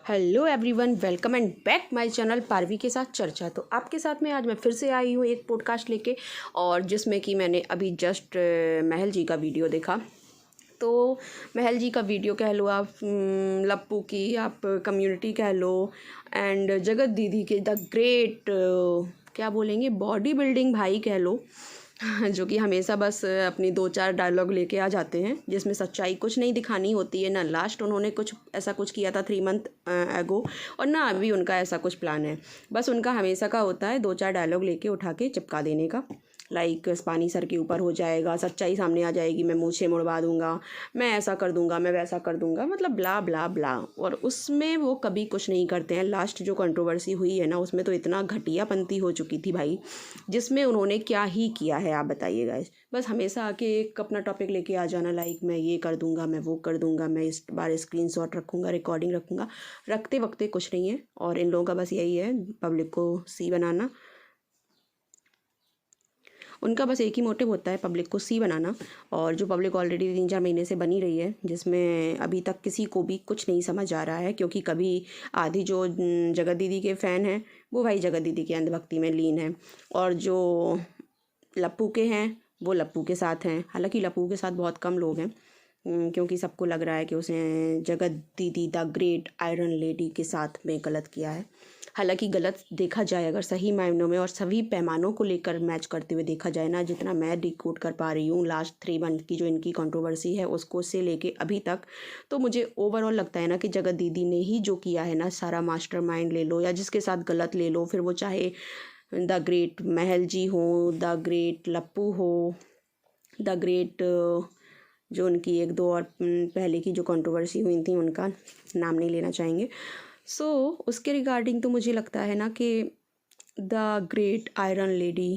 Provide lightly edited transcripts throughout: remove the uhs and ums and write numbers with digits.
Hello everyone, welcome and back my channel Parvi के साथ चर्चा। तो आपके साथ में आज मैं फिर से आई हूँ एक पॉडकास्ट लेके, और जिसमें कि मैंने अभी जस्ट महल जी का वीडियो देखा। तो महल जी का वीडियो कह लो आप, लप्पू की आप कम्युनिटी कह लो, एंड जगत दीदी के द ग्रेट क्या बोलेंगे बॉडी बिल्डिंग भाई कह लो जो कि हमेशा बस अपनी 2-4 डायलॉग लेके आ जाते हैं, जिसमें सच्चाई कुछ नहीं दिखानी होती है। ना लास्ट उन्होंने कुछ ऐसा कुछ किया था 3 मंथ एगो, और ना अभी उनका ऐसा कुछ प्लान है। बस उनका हमेशा का होता है 2-4 डायलॉग लेके उठा के चिपका देने का, लाइक पानी सर के ऊपर हो जाएगा, सच्चाई सामने आ जाएगी, मैं मूछें मुड़वा दूंगा, मैं ऐसा कर दूंगा, मैं वैसा कर दूंगा, मतलब ब्ला ब्ला ब्ला। और उसमें वो कभी कुछ नहीं करते हैं। लास्ट जो कंट्रोवर्सी हुई है ना, उसमें तो इतना घटियापंती हो चुकी थी भाई, जिसमें उन्होंने क्या ही किया है आप बताइए गाइस। बस हमेशा आके एक अपना टॉपिक लेके आ जाना, लाइक मैं ये कर दूंगा, मैं वो कर दूंगा, मैं इस बार स्क्रीनशॉट रखूंगा, रिकॉर्डिंग रखूंगा। रखते वक्ते कुछ नहीं है, और इन लोगों का बस यही है, पब्लिक को सी बनाना। उनका बस एक ही मोटिव होता है, पब्लिक को सी बनाना। और जो पब्लिक ऑलरेडी 3-4 महीने से बनी रही है, जिसमें अभी तक किसी को भी कुछ नहीं समझ आ रहा है, क्योंकि कभी आधी जो जगत दीदी के फ़ैन हैं वो भाई जगत दीदी के अंधभक्ति में लीन है, और जो लप्पू के हैं वो लप्पू के साथ हैं। हालांकि लप्पू के साथ बहुत कम लोग हैं, क्योंकि सबको लग रहा है कि उसने जगत दीदी द ग्रेट आयरन लेडी के साथ में गलत किया है। हालांकि गलत देखा जाए अगर सही मायनों में और सभी पैमानों को लेकर मैच करते हुए देखा जाए ना, जितना मैं डिकोड कर पा रही हूँ लास्ट 3 मंथ की जो इनकी कंट्रोवर्सी है उसको से लेके अभी तक, तो मुझे ओवरऑल लगता है ना कि जगत दीदी ने ही जो किया है ना, सारा मास्टरमाइंड ले लो या जिसके साथ गलत ले लो, फिर वो चाहे द ग्रेट महल जी हो, द ग्रेट लप्पू हो, द ग्रेट जो उनकी 1-2 और पहले की जो कंट्रोवर्सी हुई थी उनका नाम नहीं लेना चाहेंगे। सो उसके रिगार्डिंग तो मुझे लगता है ना कि the great iron lady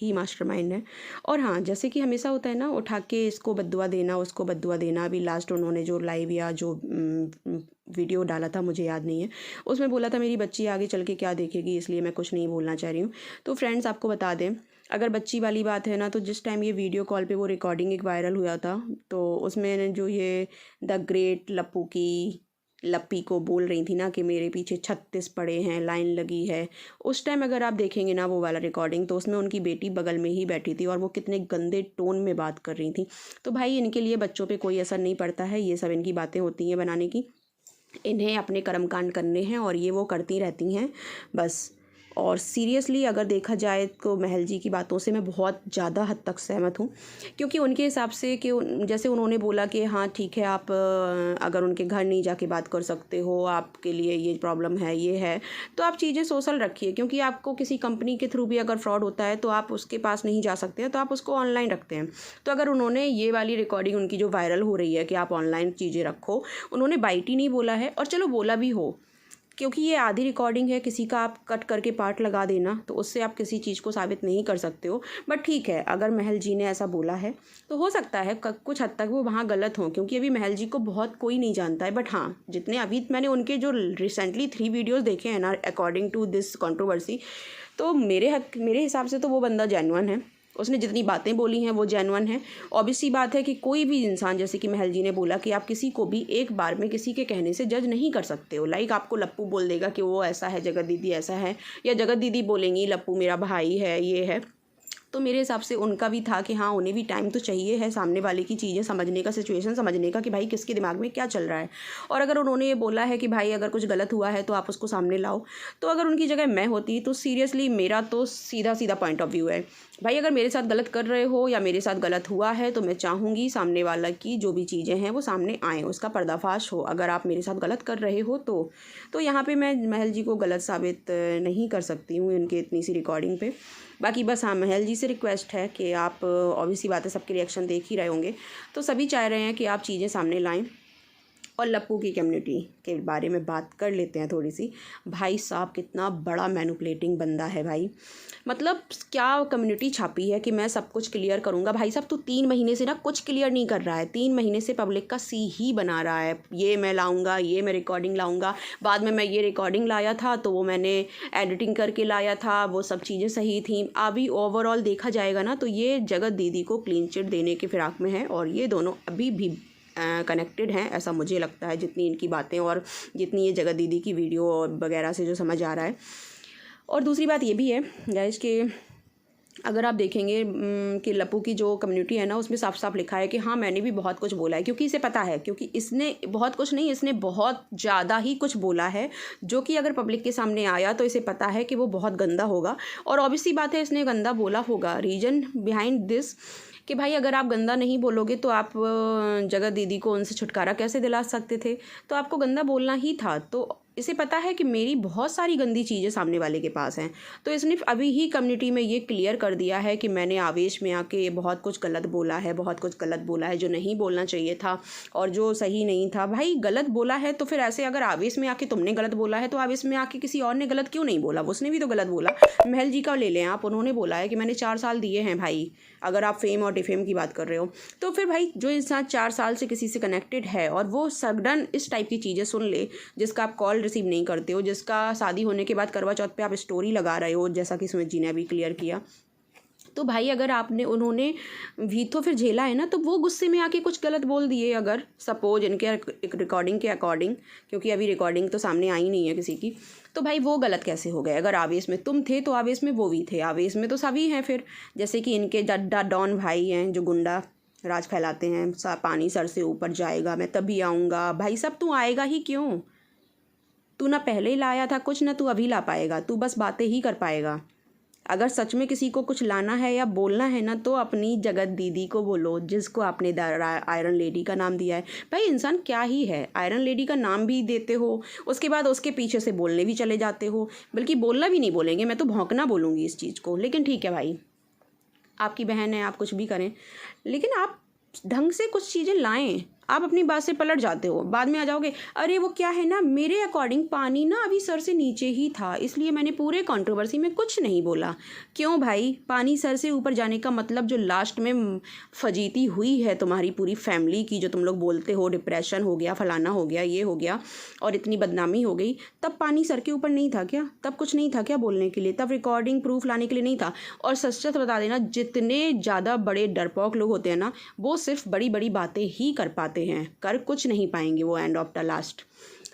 he mastermind है। और हाँ, जैसे कि हमेशा होता है ना, उठा के इसको बद्दुआ देना, उसको बद्दुआ देना। अभी लास्ट उन्होंने जो लाइव या जो वीडियो डाला था, मुझे याद नहीं है, उसमें बोला था मेरी बच्ची आगे चल के क्या देखेगी, इसलिए मैं कुछ नहीं बोलना चाह रही हूँ। तो फ्रेंड्स आपको बता दें, अगर बच्ची वाली बात है ना, तो जिस टाइम ये वीडियो कॉल पे वो रिकॉर्डिंग एक वायरल हुआ था, तो उसमें जो ये द ग्रेट लप्पू की लप्पी को बोल रही थी ना कि मेरे पीछे 36 पड़े हैं, लाइन लगी है, उस टाइम अगर आप देखेंगे ना वो वाला रिकॉर्डिंग, तो उसमें उनकी बेटी बगल में ही बैठी थी और वो कितने गंदे टोन में बात कर रही थी। तो भाई इनके लिए बच्चों पे कोई असर नहीं पड़ता है, ये सब इनकी बातें होती हैं बनाने की। इन्हें अपने कर्मकांड करने हैं और ये वो करती रहती हैं बस। और सीरियसली अगर देखा जाए तो महल जी की बातों से मैं बहुत ज़्यादा हद तक सहमत हूँ, क्योंकि उनके हिसाब से कि जैसे उन्होंने बोला कि हाँ ठीक है, आप अगर उनके घर नहीं जाके बात कर सकते हो, आपके लिए ये प्रॉब्लम है, ये है, तो आप चीज़ें सोशल रखिए। क्योंकि आपको किसी कंपनी के थ्रू भी अगर फ्रॉड होता है तो आप उसके पास नहीं जा सकते हैं, तो आप उसको ऑनलाइन रखते हैं। तो अगर उन्होंने ये वाली रिकॉर्डिंग उनकी जो वायरल हो रही है कि आप ऑनलाइन चीज़ें रखो, उन्होंने बाइट ही नहीं बोला है। और चलो बोला भी हो, क्योंकि ये आधी रिकॉर्डिंग है, किसी का आप कट करके पार्ट लगा देना, तो उससे आप किसी चीज़ को साबित नहीं कर सकते हो। बट ठीक है, अगर महल जी ने ऐसा बोला है तो हो सकता है कुछ हद तक वो वहाँ गलत हों, क्योंकि अभी महल जी को बहुत कोई नहीं जानता है। बट हाँ, जितने अभी मैंने उनके जो रिसेंटली 3 वीडियोज़ देखे हैं ना, अकॉर्डिंग टू दिस कंट्रोवर्सी, तो मेरे हिसाब से तो वो बंदा जेन्युइन है। उसने जितनी बातें बोली हैं वो जेन्युइन है। ऑब्वियस सी बात है कि कोई भी इंसान, जैसे कि महल जी ने बोला कि आप किसी को भी एक बार में किसी के कहने से जज नहीं कर सकते हो। लाइक आपको लप्पू बोल देगा कि वो ऐसा है, जगत दीदी ऐसा है, या जगत दीदी बोलेंगी लप्पू मेरा भाई है, ये है, तो मेरे हिसाब से उनका भी था कि हाँ, उन्हें भी टाइम तो चाहिए है सामने वाले की चीज़ें समझने का, सिचुएशन समझने का, कि भाई किसके दिमाग में क्या चल रहा है। और अगर उन्होंने ये बोला है कि भाई अगर कुछ गलत हुआ है तो आप उसको सामने लाओ, तो अगर उनकी जगह मैं होती तो सीरियसली मेरा तो सीधा सीधा पॉइंट ऑफ व्यू है, भाई अगर मेरे साथ गलत कर रहे हो या मेरे साथ गलत हुआ है तो मैं चाहूँगी सामने वाला की जो भी चीज़ें हैं वो सामने आएँ, उसका पर्दाफाश हो। अगर आप मेरे साथ गलत कर रहे हो तो यहाँ पे मैं महल जी को गलत साबित नहीं कर सकती हूँ इनके इतनी सी रिकॉर्डिंग पे। बाकी बस हाँ, महल जी से रिक्वेस्ट है कि आप, ऑब्वियसली बात है, सबके रिएक्शन देख ही रहे होंगे, तो सभी चाह रहे हैं कि आप चीज़ें सामने लाएँ। और लप्पू की कम्युनिटी के बारे में बात कर लेते हैं थोड़ी सी। भाई साहब कितना बड़ा मैनिपुलेटिंग बंदा है भाई, मतलब क्या कम्युनिटी छापी है कि मैं सब कुछ क्लियर करूँगा। भाई साहब तो 3 महीने से ना कुछ क्लियर नहीं कर रहा है, 3 महीने से पब्लिक का सी ही बना रहा है, ये मैं लाऊंगा, ये मैं रिकॉर्डिंग लाऊंगा, बाद में मैं ये रिकॉर्डिंग लाया था तो वो मैंने एडिटिंग करके लाया था, वो सब चीज़ें सही थी। अभी ओवरऑल देखा जाएगा ना तो ये जगत दीदी को क्लीन चिट देने के फिराक में है, और ये दोनों अभी भी कनेक्टेड हैं, ऐसा मुझे लगता है, जितनी इनकी बातें और जितनी ये जगत दीदी की वीडियो वगैरह से जो समझ आ रहा है। और दूसरी बात ये भी है गाइस कि अगर आप देखेंगे कि लप्पू की जो कम्युनिटी है ना, उसमें साफ साफ लिखा है कि हाँ मैंने भी बहुत कुछ बोला है, क्योंकि इसे पता है, क्योंकि इसने बहुत कुछ नहीं, इसने बहुत ज़्यादा ही कुछ बोला है जो कि अगर पब्लिक के सामने आया तो इसे पता है कि वो बहुत गंदा होगा। और ऑब्वियसली बात है, इसने गंदा बोला होगा। रीज़न बिहाइंड दिस कि भाई अगर आप गंदा नहीं बोलोगे तो आप जगत दीदी को उनसे छुटकारा कैसे दिला सकते थे? तो आपको गंदा बोलना ही था। तो इसे पता है कि मेरी बहुत सारी गंदी चीज़ें सामने वाले के पास हैं, तो इसने अभी ही कम्युनिटी में ये क्लियर कर दिया है कि मैंने आवेश में आके बहुत कुछ गलत बोला है, बहुत कुछ गलत बोला है जो नहीं बोलना चाहिए था और जो सही नहीं था। भाई गलत बोला है तो फिर ऐसे अगर आवेश में आके तुमने गलत बोला है तो आवेश में आके किसी और ने गलत क्यों नहीं बोला? उसने भी तो गलत बोला। महल जी का ले लें आप, उन्होंने बोला है कि मैंने 4 साल दिए हैं भाई, अगर आप फेम और डिफेम की बात कर रहे हो। तो फिर भाई जो इंसान 4 साल से किसी से कनेक्टेड है और वो सडन इस टाइप की चीज़ें सुन ले, जिसका आप कॉल रिसीव नहीं करते हो, जिसका शादी होने के बाद करवा चौथ पे आप स्टोरी लगा रहे हो, जैसा कि सुमित जी ने अभी क्लियर किया, तो भाई अगर उन्होंने भी तो फिर झेला है ना, तो वो गुस्से में आके कुछ गलत बोल दिए, अगर सपोज इनके एक रिकॉर्डिंग के अकॉर्डिंग, क्योंकि अभी रिकॉर्डिंग तो सामने आई नहीं है किसी की, तो भाई वो गलत कैसे हो गए? अगर आवेश में तुम थे तो आवेश में वो भी थे, आवेश में तो सभी हैं। फिर जैसे कि इनके डॉन भाई हैं जो गुंडा राज फैलाते हैं, पानी सर से ऊपर जाएगा, मैं तभी आऊँगा। भाई साहब तू आएगा ही क्यों? तू ना पहले लाया था कुछ, ना तू अभी ला पाएगा, तू बस बातें ही कर पाएगा। अगर सच में किसी को कुछ लाना है या बोलना है ना, तो अपनी जगत दीदी को बोलो, जिसको आपने आयरन लेडी का नाम दिया है। भाई इंसान क्या ही है, आयरन लेडी का नाम भी देते हो, उसके बाद उसके पीछे से बोलने भी चले जाते हो, बल्कि बोलना भी नहीं बोलेंगे, मैं तो भौंकना बोलूँगी इस चीज़ को। लेकिन ठीक है भाई, आपकी बहन है, आप कुछ भी करें, लेकिन आप ढंग से कुछ चीज़ें लाएं। आप अपनी बात से पलट जाते हो, बाद में आ जाओगे अरे वो क्या है ना, मेरे अकॉर्डिंग पानी ना अभी सर से नीचे ही था, इसलिए मैंने पूरे कंट्रोवर्सी में कुछ नहीं बोला। क्यों भाई? पानी सर से ऊपर जाने का मतलब जो लास्ट में फजीती हुई है तुम्हारी पूरी फैमिली की, जो तुम लोग बोलते हो डिप्रेशन हो गया, फलाना हो गया, ये हो गया और इतनी बदनामी हो गई, तब पानी सर के ऊपर नहीं था क्या? तब कुछ नहीं था क्या बोलने के लिए? तब रिकॉर्डिंग प्रूफ लाने के लिए नहीं था? और सच सच बता देना, जितने ज़्यादा बड़े डरपोक लोग होते हैं ना, वो सिर्फ बड़ी बड़ी बातें ही कर पाते हैं, कर कुछ नहीं पाएंगे वो एंड ऑफ द लास्ट।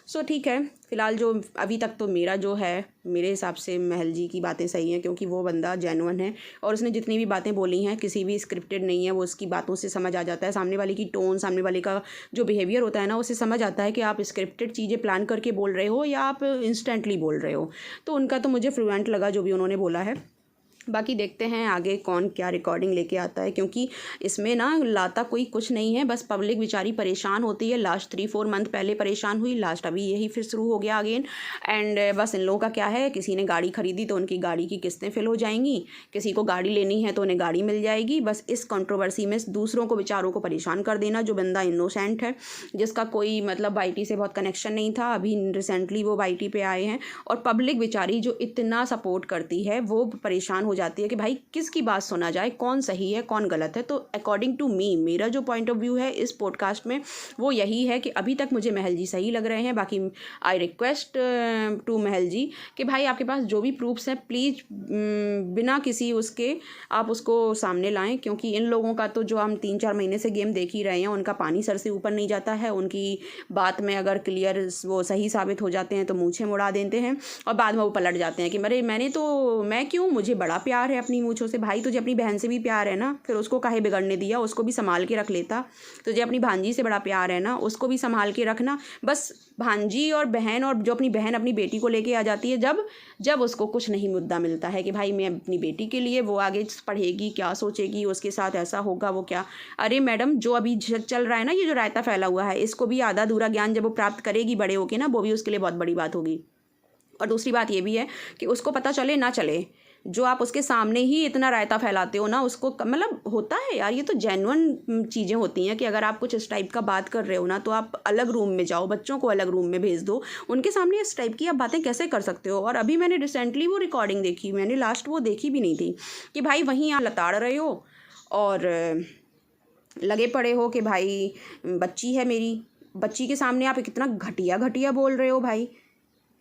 सो ठीक है, फ़िलहाल जो अभी तक तो मेरा जो है, मेरे हिसाब से महल जी की बातें सही हैं, क्योंकि वो बंदा जेन्युइन है और उसने जितनी भी बातें बोली हैं किसी भी स्क्रिप्टेड नहीं है। वो उसकी बातों से समझ आ जाता है, सामने वाले की टोन, सामने वाले का जो बिहेवियर होता है ना, उससे समझ आता है कि आप स्क्रिप्टेड चीज़ें प्लान करके बोल रहे हो या आप इंस्टेंटली बोल रहे हो। तो उनका तो मुझे फ्लुएंट लगा जो भी उन्होंने बोला है। बाकी देखते हैं आगे कौन क्या रिकॉर्डिंग लेके आता है, क्योंकि इसमें ना लाता कोई कुछ नहीं है, बस पब्लिक बेचारी परेशान होती है। लास्ट 3-4 मंथ पहले परेशान हुई, लास्ट अभी यही फिर शुरू हो गया अगेन। एंड बस इन लोगों का क्या है, किसी ने गाड़ी खरीदी तो उनकी गाड़ी की किस्तें फिल हो जाएंगी, किसी को गाड़ी लेनी है तो उन्हें गाड़ी मिल जाएगी। बस इस कंट्रोवर्सी में दूसरों को, बेचारों को परेशान कर देना। जो बंदा इनोसेंट है, जिसका कोई मतलब वाईटी से बहुत कनेक्शन नहीं था, अभी रिसेंटली वो वाईटी पे आए हैं, और पब्लिक बेचारी जो इतना सपोर्ट करती है वो परेशान हो जाती है कि भाई किसकी बात सुना जाए, कौन सही है कौन गलत है। तो अकॉर्डिंग टू मी, मेरा जो पॉइंट ऑफ व्यू है इस पॉडकास्ट में वो यही है कि अभी तक मुझे महल जी सही लग रहे हैं। बाकी आई रिक्वेस्ट टू महल जी कि भाई आपके पास जो भी प्रूफ्स हैं प्लीज़ बिना किसी उसके आप उसको सामने लाएं, क्योंकि इन लोगों का तो जो हम 3-4 महीने से गेम देख ही रहे हैं, उनका पानी सर से ऊपर नहीं जाता है। उनकी बात में अगर क्लियर वो सही साबित हो जाते हैं तो मूंछें मुड़ा देते हैं और बाद में वो पलट जाते हैं कि मैं क्यों, मुझे बड़ा प्यार है अपनी मूंछों से। भाई तुझे अपनी बहन से भी प्यार है ना, फिर उसको काहे बिगड़ने दिया? उसको भी संभाल के रख लेता। तुझे अपनी भांजी से बड़ा प्यार है ना, उसको भी संभाल के रखना। बस भांजी और बहन, और जो अपनी बहन अपनी बेटी को लेके आ जाती है जब उसको कुछ नहीं मुद्दा मिलता है कि भाई मैं अपनी बेटी के लिए, वो आगे पढ़ेगी, क्या सोचेगी, उसके साथ ऐसा होगा वो क्या। अरे मैडम, जो अभी चल रहा है ना, ये जो रायता फैला हुआ है, इसको भी आधा अधूरा ज्ञान जब वो प्राप्त करेगी बड़े होके ना, वो भी उसके लिए बहुत बड़ी बात होगी। और दूसरी बात ये भी है कि उसको पता चले ना चले, जो आप उसके सामने ही इतना रायता फैलाते हो ना, उसको मतलब होता है यार, ये तो जेन्युइन चीज़ें होती हैं कि अगर आप कुछ इस टाइप का बात कर रहे हो ना, तो आप अलग रूम में जाओ, बच्चों को अलग रूम में भेज दो। उनके सामने इस टाइप की आप बातें कैसे कर सकते हो? और अभी मैंने रिसेंटली वो रिकॉर्डिंग देखी, मैंने लास्ट वो देखी भी नहीं थी कि भाई वहीं आप लताड़ रहे हो और लगे पड़े हो कि भाई बच्ची है मेरी, बच्ची के सामने आप कितना घटिया घटिया बोल रहे हो। भाई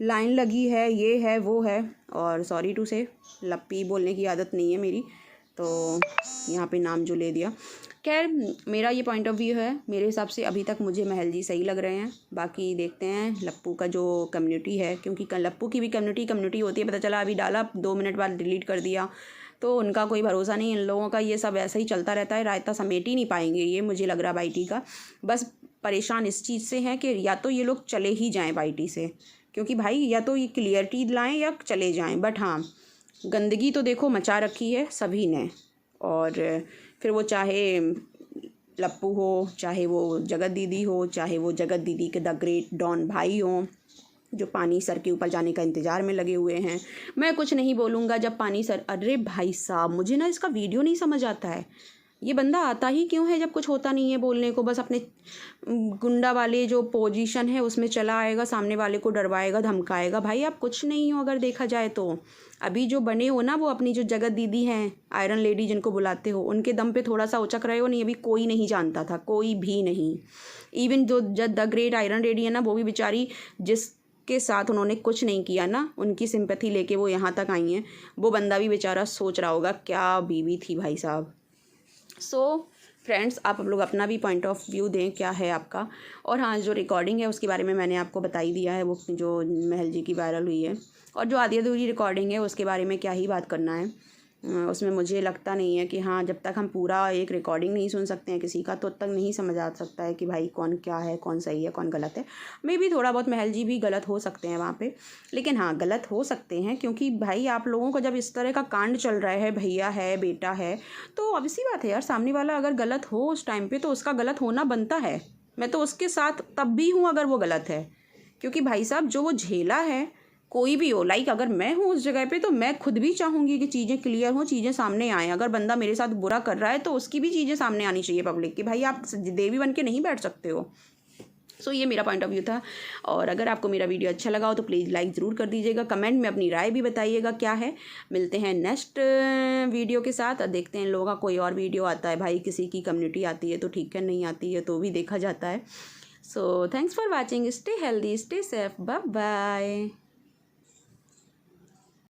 लाइन लगी है, ये है वो है, और सॉरी टू से लप्पी बोलने की आदत नहीं है मेरी, तो यहाँ पे नाम जो ले दिया। खैर मेरा ये पॉइंट ऑफ व्यू है, मेरे हिसाब से अभी तक मुझे महल जी सही लग रहे हैं। बाकी देखते हैं लप्पू का जो कम्युनिटी है, क्योंकि लप्पू की भी कम्युनिटी होती है। पता चला अभी डाला 2 मिनट बाद डिलीट कर दिया, तो उनका कोई भरोसा नहीं। इन लोगों का ये सब ऐसा ही चलता रहता है, रायता समेट ही नहीं पाएंगे ये, मुझे लग रहा वाईटी का। बस परेशान इस चीज़ से हैं कि या तो ये लोग चले ही जाएँ वाईटी से, क्योंकि भाई या तो ये क्लियरिटी लाएँ या चले जाएँ। बट हाँ, गंदगी तो देखो मचा रखी है सभी ने। और फिर वो चाहे लप्पू हो, चाहे वो जगत दीदी हो, चाहे वो जगत दीदी के द ग्रेट डॉन भाई हों, जो पानी सर के ऊपर जाने का इंतज़ार में लगे हुए हैं। मैं कुछ नहीं बोलूँगा जब पानी सर, अरे भाई साहब मुझे ना इसका वीडियो नहीं समझ आता है। ये बंदा आता ही क्यों है जब कुछ होता नहीं है बोलने को? बस अपने गुंडा वाले जो पोजीशन है उसमें चला आएगा, सामने वाले को डरवाएगा, धमकाएगा। भाई आप कुछ नहीं हो अगर देखा जाए तो। अभी जो बने हो ना, वो अपनी जो जगत दीदी हैं, आयरन लेडी जिनको बुलाते हो, उनके दम पे थोड़ा सा उचक रहे हो। नहीं अभी कोई नहीं जानता था, कोई भी नहीं। इवन जो द ग्रेट आयरन लेडी है ना, वो भी बेचारी जिसके साथ उन्होंने कुछ नहीं किया ना, उनकी सिंपैथी लेके वो यहाँ तक आई हैं। वो बंदा भी बेचारा सोच रहा होगा क्या बीवी थी भाई साहब। सो फ्रेंड्स, आप लोग अपना भी पॉइंट ऑफ व्यू दें क्या है आपका। और हाँ, जो रिकॉर्डिंग है उसके बारे में मैंने आपको बता ही दिया है, वो जो महल जी की वायरल हुई है। और जो आधी अधूरी रिकॉर्डिंग है उसके बारे में क्या ही बात करना है। उसमें मुझे लगता नहीं है कि हाँ, जब तक हम पूरा एक रिकॉर्डिंग नहीं सुन सकते हैं किसी का, तो तब तक नहीं समझ आ सकता है कि भाई कौन क्या है, कौन सही है, कौन गलत है। मे भी थोड़ा बहुत महल जी भी गलत हो सकते हैं वहाँ पे, लेकिन हाँ गलत हो सकते हैं, क्योंकि भाई आप लोगों को जब इस तरह का कांड चल रहा है, भैया है, बेटा है, तो ऑब्वियस सी बात है यार, सामने वाला अगर गलत हो उस टाइम पर तो उसका गलत होना बनता है। मैं तो उसके साथ तब भी हूँ अगर वो गलत है, क्योंकि भाई साहब जो वो झेला है, कोई भी हो, लाइक अगर मैं हूँ उस जगह पे तो मैं खुद भी चाहूँगी कि चीज़ें क्लियर हों, चीज़ें सामने आएँ। अगर बंदा मेरे साथ बुरा कर रहा है तो उसकी भी चीज़ें सामने आनी चाहिए पब्लिक की। भाई आप देवी बन के नहीं बैठ सकते हो। सो ये मेरा पॉइंट ऑफ व्यू था। और अगर आपको मेरा वीडियो अच्छा लगा हो तो प्लीज़ लाइक ज़रूर कर दीजिएगा, कमेंट में अपनी राय भी बताइएगा क्या है। मिलते हैं नेक्स्ट वीडियो के साथ। देखते हैं लोगों का कोई और वीडियो आता है, भाई किसी की कम्युनिटी आती है तो ठीक है, नहीं आती है तो भी देखा जाता है। So thanks for watching, stay healthy, stay safe, bye bye.